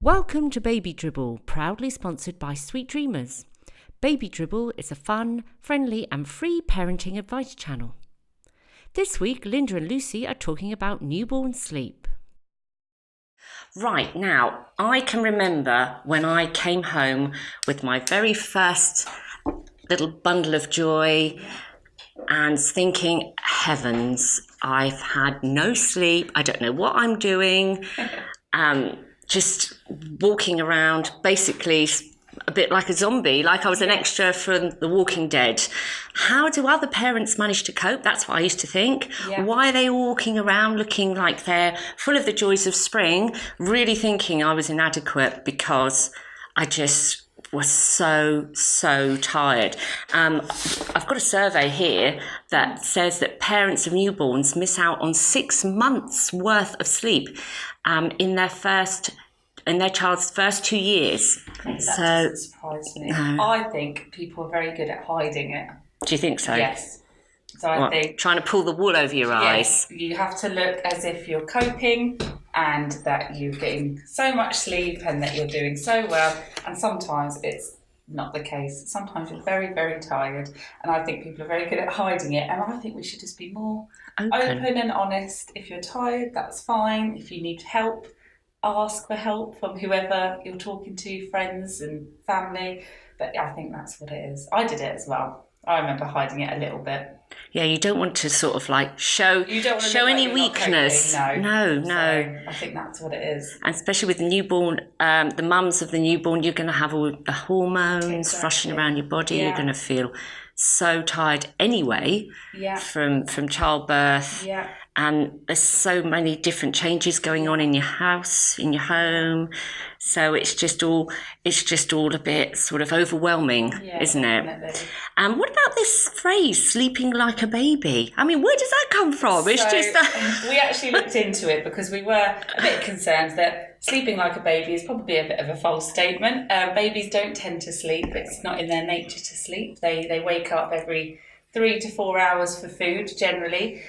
Welcome to Baby Dribble, proudly sponsored by SweetDreamers. Baby Dribble is a fun, friendly and free parenting advice channel. This week, Lynda and Lucy are talking about newborn sleep. Right, now, I can remember when I came home with my very first little bundle of joy and thinking, heavens, I've had no sleep, I don't know what I'm doing, just walking around, basically a bit like a zombie, like I was an extra from The Walking Dead. How do other parents manage to cope? That's what I used to think. Yeah. Why are they all walking around looking like they're full of the joys of spring, really thinking I was inadequate because I just was so tired. I've got a survey here that says that parents of newborns miss out on 6 months worth of sleep in their child's first 2 years. That doesn't surprise me. No. I think people are very good at hiding it. Do you think so? Yes. So I think trying to pull the wool over your eyes. You have to look as if you're coping and that you're getting so much sleep and that you're doing so well. And sometimes it's not the case. Sometimes you're very, very tired. And I think people are very good at hiding it. And I think we should just be more open and honest. If you're tired, that's fine. If you need help, ask for help from whoever you're talking to, friends and family. But I think that's what it is. I did it as well. I remember hiding it a little bit. Yeah, you don't want to sort of like show any weakness. No. So I think that's what it is. And especially with the newborn, the mums of the newborn, you're going to have all the hormones rushing around your body. Yeah. You're going to feel so tired anyway from childbirth. Yeah. And there's so many different changes going on in your house, in your home. So it's just all a bit sort of overwhelming, isn't it? Definitely. And what about this phrase, sleeping like a baby? I mean, where does that come from? It's we actually looked into it because we were a bit concerned that sleeping like a baby is probably a bit of a false statement. Babies don't tend to sleep. It's not in their nature to sleep. They wake up every 3 to 4 hours for food generally.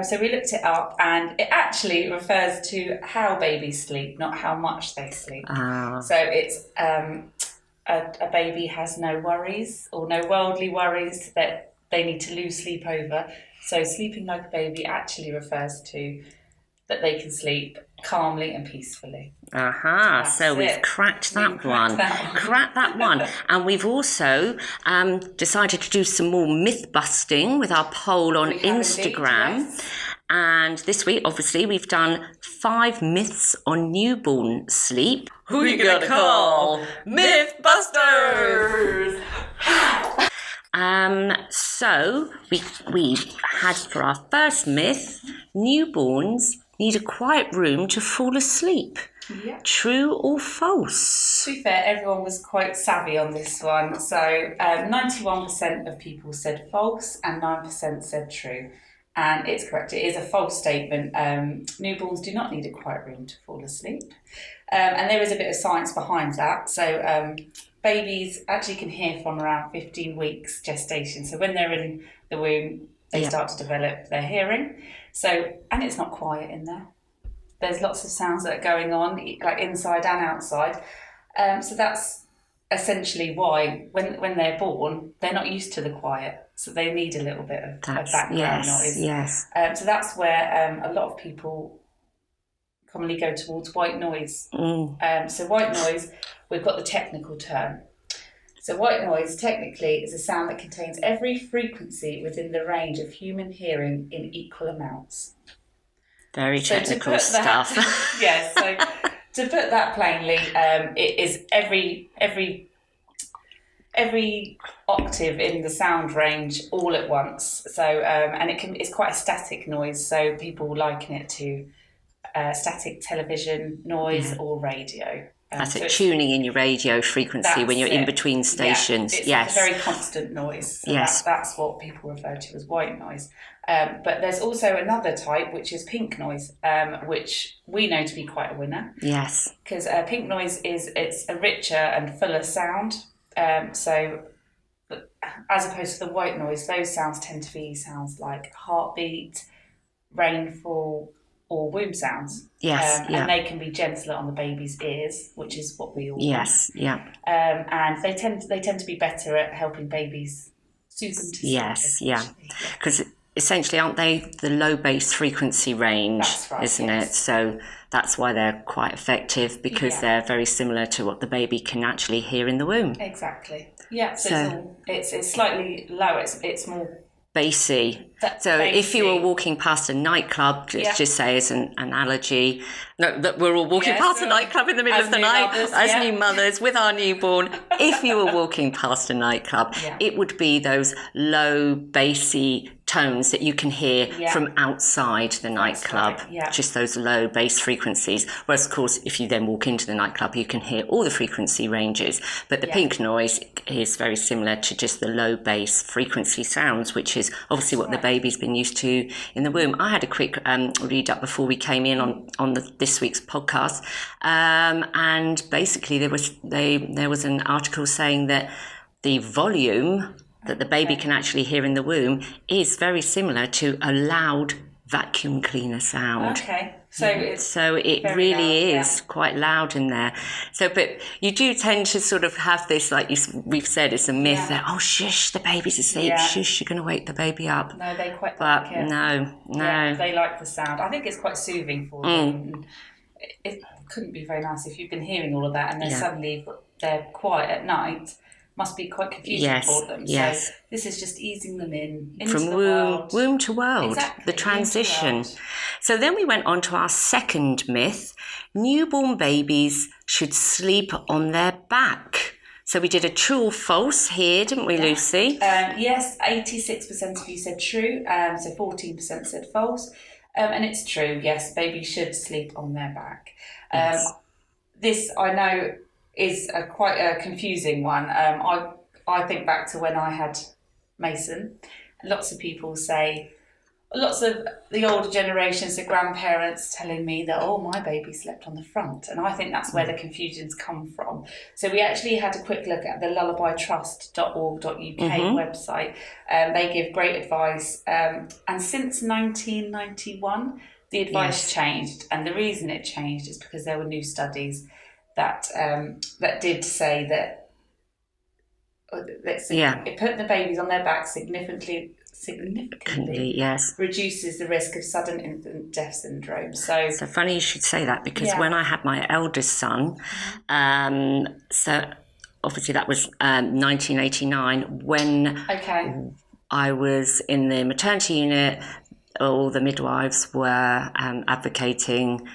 So we looked it up and it actually refers to how babies sleep, not how much they sleep. So it's a baby has no worries or no worldly worries that they need to lose sleep over. So sleeping like a baby actually refers to that they can sleep calmly and peacefully. So we've cracked that one. Cracked that one. And we've also decided to do some more myth busting with our poll on Instagram. Indeed, yes. And this week, obviously, we've done 5 myths on newborn sleep. Who are you going to call? Mythbusters! So we had for our first myth, newborns need a quiet room to fall asleep. Yeah. True or false? To be fair, everyone was quite savvy on this one. So 91% of people said false and 9% said true. And it's correct. It is a false statement. Newborns do not need a quiet room to fall asleep. And there is a bit of science behind that. So babies actually can hear from around 15 weeks gestation. So when they're in the womb, they start to develop their hearing. So, and it's not quiet in there. There's lots of sounds that are going on, like inside and outside. So that's essentially why when they're born, they're not used to the quiet. So they need a little bit of background noise. Yes. So that's where a lot of people commonly go towards white noise. So white noise, we've got the technical term. So white noise technically is a sound that contains every frequency within the range of human hearing in equal amounts. Very technical stuff. Yes, so to put that plainly, it is every octave in the sound range all at once. So and it's quite a static noise, so people liken it to static television noise or radio. That's it, tuning in your radio frequency when you're in between stations. It's a very constant noise. So that's what people refer to as white noise. But there's also another type, which is pink noise, which we know to be quite a winner. Yes. Because pink noise it's a richer and fuller sound. So as opposed to the white noise, those sounds tend to be sounds like heartbeat, rainfall, or womb sounds. Yes, And they can be gentler on the baby's ears, which is what we all yes, want. yeah. And they tend to be better at helping babies soothe them to sleep. Yes, yeah. Because essentially, aren't they the low bass frequency range? That's right, isn't yes. it? So that's why they're quite effective, because they're very similar to what the baby can actually hear in the womb. Exactly. Yeah. So it's slightly lower. It's more bassy. So if you were walking past a nightclub, let's just say as an analogy, that we're all walking past a nightclub in the middle of the night as new mothers with our newborn. If you were walking past a nightclub, it would be those low bassy tones that you can hear from outside the nightclub, just those low bass frequencies. Whereas, of course, if you then walk into the nightclub, you can hear all the frequency ranges. But the pink noise is very similar to just the low bass frequency sounds, which is obviously what the baby's been used to in the womb. I had a quick read up before we came in on this week's podcast, and basically there was an article saying that the volume that the baby can actually hear in the womb is very similar to a loud vacuum cleaner sound. Okay. So it really is quite loud in there. So, but you do tend to sort of have this, like we've said, it's a myth that, oh, shush, the baby's asleep. Yeah. Shush, you're going to wake the baby up. No, they quite but like it. No. Yeah, they like the sound. I think it's quite soothing for them. It couldn't be very nice if you've been hearing all of that and then suddenly they're quiet at night. Must be quite confusing for them. Yes. So this is just easing them into from the world. womb to world, exactly, the transition. So then we went on to our second myth: newborn babies should sleep on their back. So we did a true or false here, didn't we, Lucy? Yes, 86% of you said true, so 14% said false. And it's true, yes, babies should sleep on their back. This, I know, is quite a confusing one. I think back to when I had Mason. Lots of people say, lots of the older generations, the grandparents telling me that, oh, my baby slept on the front. And I think that's where the confusions come from. So we actually had a quick look at the lullabytrust.org.uk website. They give great advice. And since 1991, the advice changed. And the reason it changed is because there were new studies that did say that it put the babies on their back significantly reduces the risk of sudden infant death syndrome. So funny you should say that, because when I had my eldest son, so obviously that was 1989, when I was in the maternity unit, all the midwives were advocating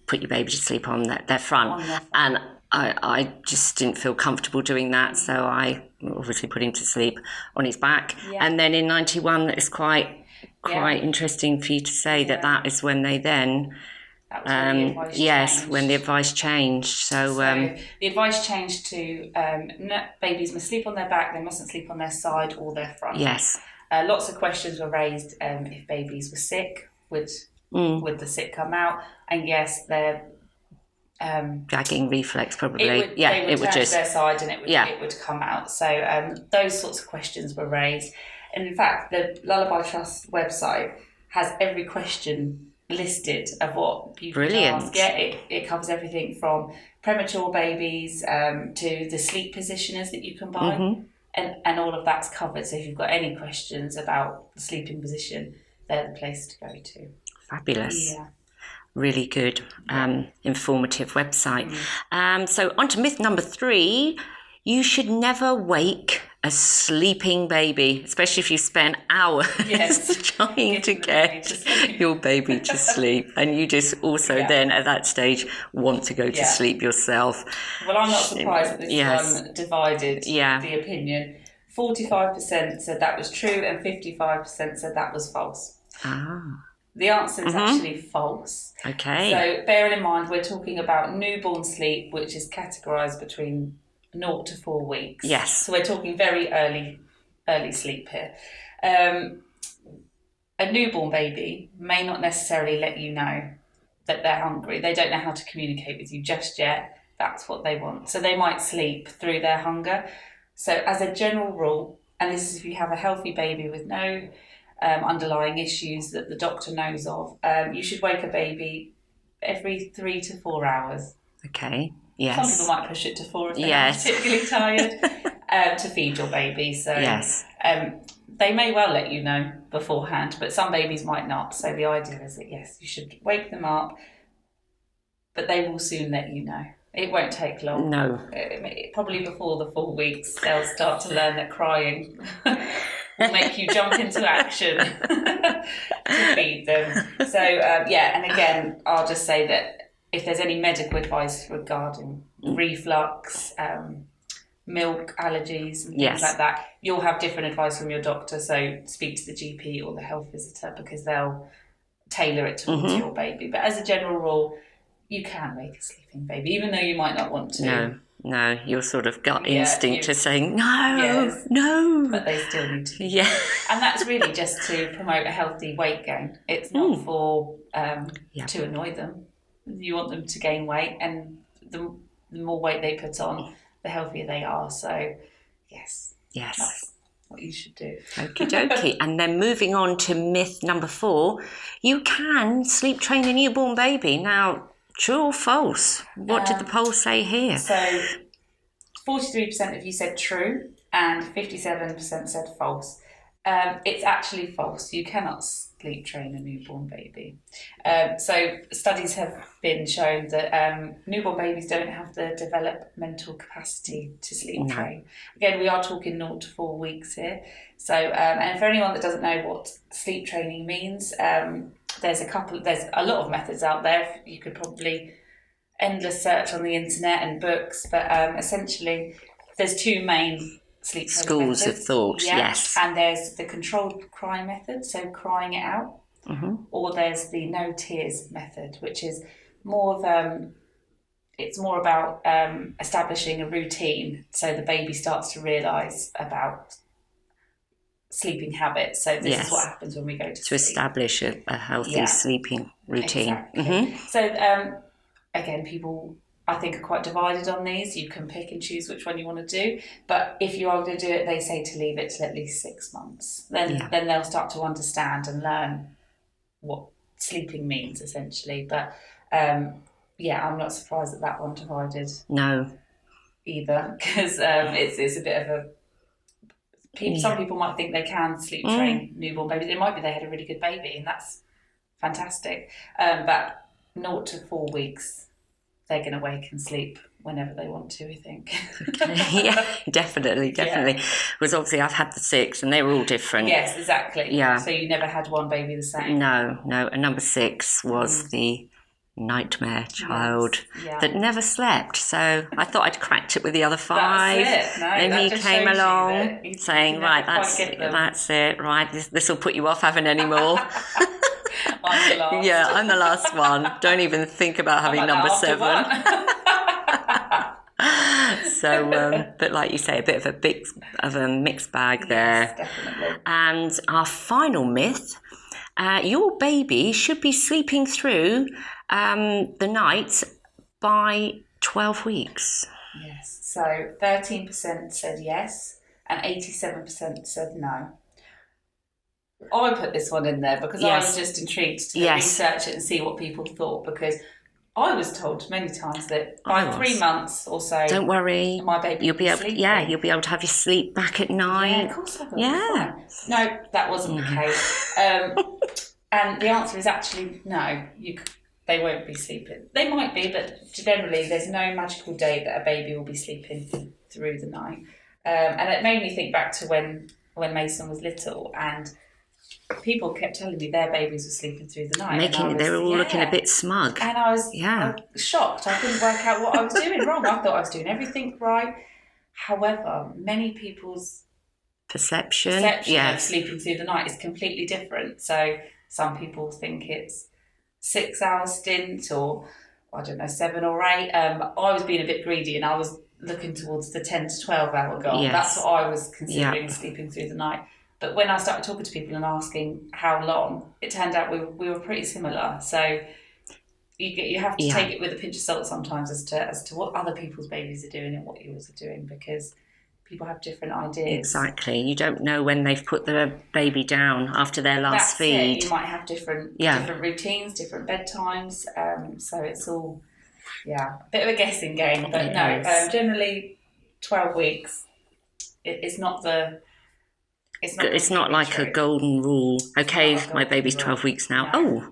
put your baby to sleep on their front. And I just didn't feel comfortable doing that, so I obviously put him to sleep on his back. And then in 91, it's quite interesting for you to say that is when they then when the advice changed. So the advice changed to babies must sleep on their back, they mustn't sleep on their side or their front. Lots of questions were raised if babies were sick, would the sick come out? And yes, their gagging reflex probably. It would turn to their side and it would come out. So those sorts of questions were raised. And in fact, the Lullaby Trust website has every question listed of what people can ask. It covers everything from premature babies to the sleep positioners that you can buy. And all of that's covered. So if you've got any questions about the sleeping position, they're the place to go to. Fabulous. Really good, informative website. So on to myth number 3. You should never wake a sleeping baby, especially if you spend hours trying to get your baby to sleep. And you just also then at that stage want to go to sleep yourself. Well, I'm not surprised that this one divided the opinion. 45% said that was true and 55% said that was false. The answer is actually false. Okay. So bearing in mind, we're talking about newborn sleep, which is categorised between 0 to 4 weeks. Yes. So we're talking very early sleep here. A newborn baby may not necessarily let you know that they're hungry. They don't know how to communicate with you just yet. That's what they want. So they might sleep through their hunger. So as a general rule, and this is if you have a healthy baby with no underlying issues that the doctor knows of, you should wake a baby every 3 to 4 hours. Okay. Yes. Some people might push it to 4 if they're particularly tired, to feed your baby. So they may well let you know beforehand, but some babies might not. So the idea is that, yes, you should wake them up, but they will soon let you know. It won't take long. No. Probably before the 4 weeks, they'll start to learn that crying will make you jump into action to feed them. So, and again, I'll just say that if there's any medical advice regarding reflux, milk allergies and things like that, you'll have different advice from your doctor. So speak to the GP or the health visitor, because they'll tailor it towards your baby. But as a general rule, you can wake a sleeping baby, even though you might not want to. No, your sort of gut instinct is saying, no. But they still need to. Yeah. And that's really just to promote a healthy weight gain. It's not for to annoy them. You want them to gain weight, and the more weight they put on, the healthier they are. So, yes. That's what you should do. Okie dokie. And then moving on to myth number 4, you can sleep train a newborn baby. Now, true or false? What did the poll say here? So 43% of you said true and 57% said false. It's actually false. You cannot sleep train a newborn baby. So studies have been shown that newborn babies don't have the developmental capacity to sleep train. Again, we are talking 0 to 4 weeks here. So, and for anyone that doesn't know what sleep training means, there's a lot of methods out there. You could probably endless search on the internet and books, but essentially there's 2 main sleep training schools methods. of thought. Yes. And there's the controlled cry method, so crying it out, or there's the no tears method, which is more of it's more about establishing a routine, so the baby starts to realise about sleeping habits. So this is what happens when we go to sleep. To establish a healthy sleeping routine. Exactly. So again, people I think are quite divided on these. You can pick and choose which one you want to do, but if you are going to do it, they say to leave it till at least 6 months. Then they'll start to understand and learn what sleeping means, essentially. But I'm not surprised that one divided. No. Either, because it's a bit of a. Some people might think they can sleep train newborn babies. It might be they had a really good baby, and that's fantastic. But 0 to 4 weeks, they're going to wake and sleep whenever they want to, I think. Yeah, definitely. Because obviously I've had the 6 and they were all different. Yes, exactly. Yeah. So you never had one baby the same? No. And number 6 was the nightmare child that never slept. So I thought I'd cracked it with the other 5. That's it. No, and he came along saying, right, that's it. Right, this will put you off having any more. I'm the last. Yeah, I'm the last one. Don't even think about having number 7. So, but like you say, a bit of a mixed bag there. Yes, definitely. And our final myth: your baby should be sleeping through the night by 12 weeks. Yes. So 13% said yes, and 87% said no. I put this one in there because I was just intrigued to research it and see what people thought, because I was told many times that by 3 months or so, don't worry, my baby you'll be able to have your sleep back at night. Yeah, of course I will. Yeah. No, that wasn't the case. And the answer is actually no. They won't be sleeping. They might be, but generally there's no magical day that a baby will be sleeping through the night. And it made me think back to when Mason was little, and people kept telling me their babies were sleeping through the night. They were all looking a bit smug. And I was shocked. I couldn't work out what I was doing wrong. I thought I was doing everything right. However, many people's perception of sleeping through the night is completely different. So some people think it's 6 hour stint, or I don't know, 7 or 8. I was being a bit greedy, and I was looking towards the 10 to 12 hour goal. Yes. That's what I was considering sleeping through the night. But when I started talking to people and asking how long, it turned out we were pretty similar. So you have to take it with a pinch of salt sometimes as to what other people's babies are doing and what yours are doing, because people have different ideas. Exactly. You don't know when they've put the baby down after their last feed. You might have different routines, different bedtimes. So it's all, a bit of a guessing game. But generally 12 weeks. It's not like a golden rule. Okay, my baby's 12 weeks now. No. Oh,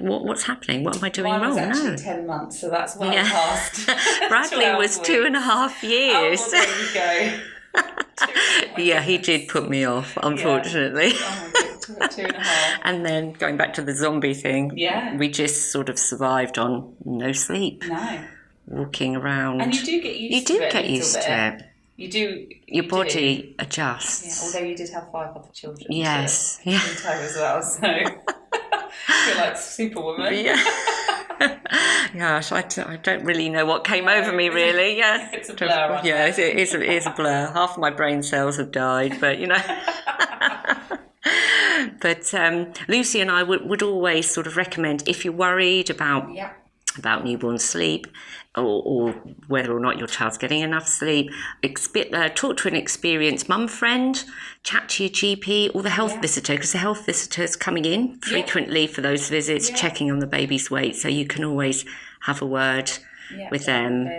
what's happening? What am I doing Mine wrong? was actually 10 months, so that's well past. Bradley was 2.5 years. Oh, well, there you go. Yeah, he did put me off, unfortunately. Oh my God, 2.5. And then going back to the zombie thing, we just sort of survived on no sleep. No. Walking around. And you do get used to it. You do get used to it. You do. Your body adjusts. Yeah, although you did have 5 other children. Yes. In tow as well, so you're like Superwoman. Yeah. Gosh, I don't really know what came over me, really. Yeah, it's a blur. Yeah, it is a blur. Half of my brain cells have died, but But Lucy and I would always sort of recommend, if you're worried about newborn sleep, or whether or not your child's getting enough sleep, talk to an experienced mum friend, chat to your GP or the health visitor, because the health visitor's coming in frequently for those visits, checking on the baby's weight, so you can always have a word with them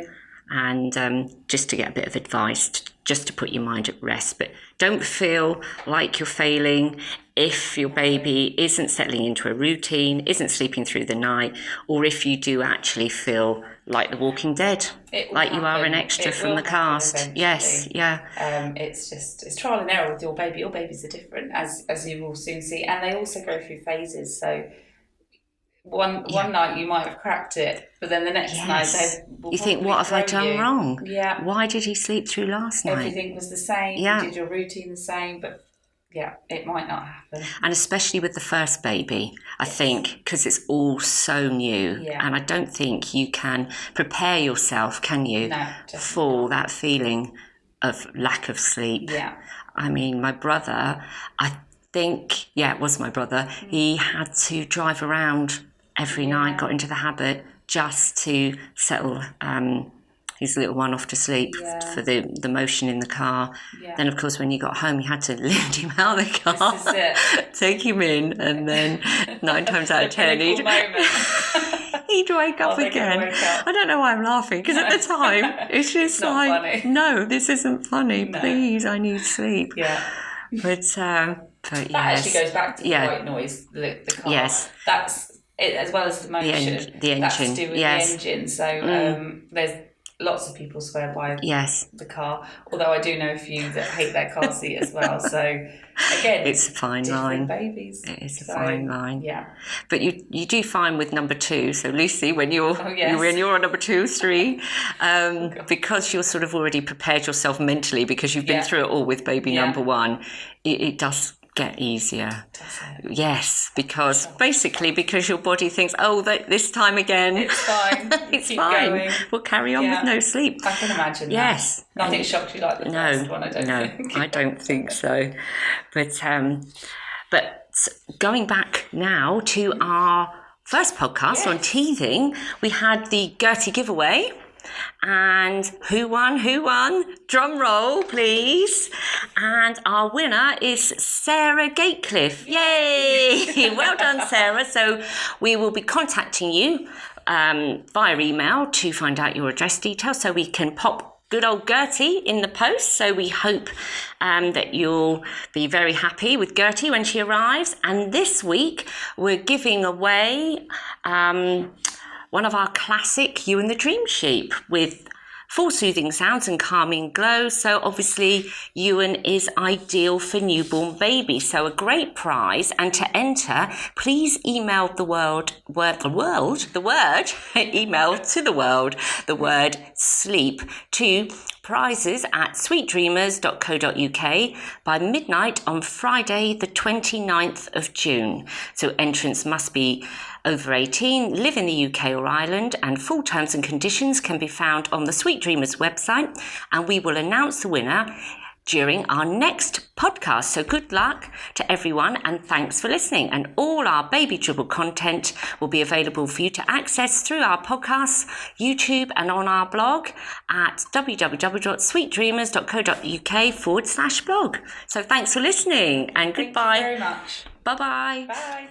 and just to get a bit of advice, just to put your mind at rest. But don't feel like you're failing if your baby isn't settling into a routine, isn't sleeping through the night, or if you do actually feel like The Walking Dead, like you are an extra from the cast. Yes, it's trial and error with your baby. Your babies are different, as you will soon see, and they also go through phases. So one night you might have cracked it, but then the next night you think, what have I done wrong? Yeah. Why did he sleep through last night? Everything was the same. You did your routine the same, but it might not happen. And especially with the first baby, I think, because it's all so new. Yeah. And I don't think you can prepare yourself, can you, for that feeling of lack of sleep. Yeah. I mean, my brother, I think, it was my brother, he had to drive around every night, got into the habit just to settle his little one off to sleep for the motion in the car. Yeah. Then, of course, when you got home, you had to lift him out of the car, take him in, and then 9 times out of 10, he'd wake up again. I don't know why I'm laughing, because at the time, it's just funny. No, this isn't funny. No. Please, I need sleep. Yeah. But that actually goes back to the white noise, the car. Yes. That's it, as well as the motion. The engine. That's to do with the engine. So there's lots of people swear by the car, although I do know a few that hate their car seat as well. So again, it's a fine line. Babies. It is a fine line. Yeah. But you do find with number 2. So Lucy, when you're on number 2, 3, because you're sort of already prepared yourself mentally, because you've been through it all with baby number 1, it does get easier. Yes, because your body thinks, this time again, it's fine. It's fine. Going. We'll carry on with no sleep. I can imagine. Yes, that. Nothing shocked you like the first one. I don't think. I don't think so. But going back now to our first podcast on teething, we had the Gertie giveaway. And who won? Drum roll, please. And our winner is Sarah Gatecliffe. Yay! Well done, Sarah. So we will be contacting you via email to find out your address details so we can pop good old Gertie in the post. So we hope that you'll be very happy with Gertie when she arrives. And this week we're giving away one of our classic You and the Dream Sheep with 4 soothing sounds and calming glow. So obviously Ewan is ideal for newborn babies. So a great prize. And to enter, please email the word sleep to prizes@sweetdreamers.co.uk by midnight on Friday, the 29th of June. So entrants must be over 18, live in the UK or Ireland, and full terms and conditions can be found on the Sweet Dreamers website, and we will announce the winner during our next podcast. So good luck to everyone and thanks for listening. And all our Baby Dribble content will be available for you to access through our podcasts, YouTube and on our blog at www.sweetdreamers.co.uk/blog. So thanks for listening and goodbye. Thank you very much. Bye-bye. Bye.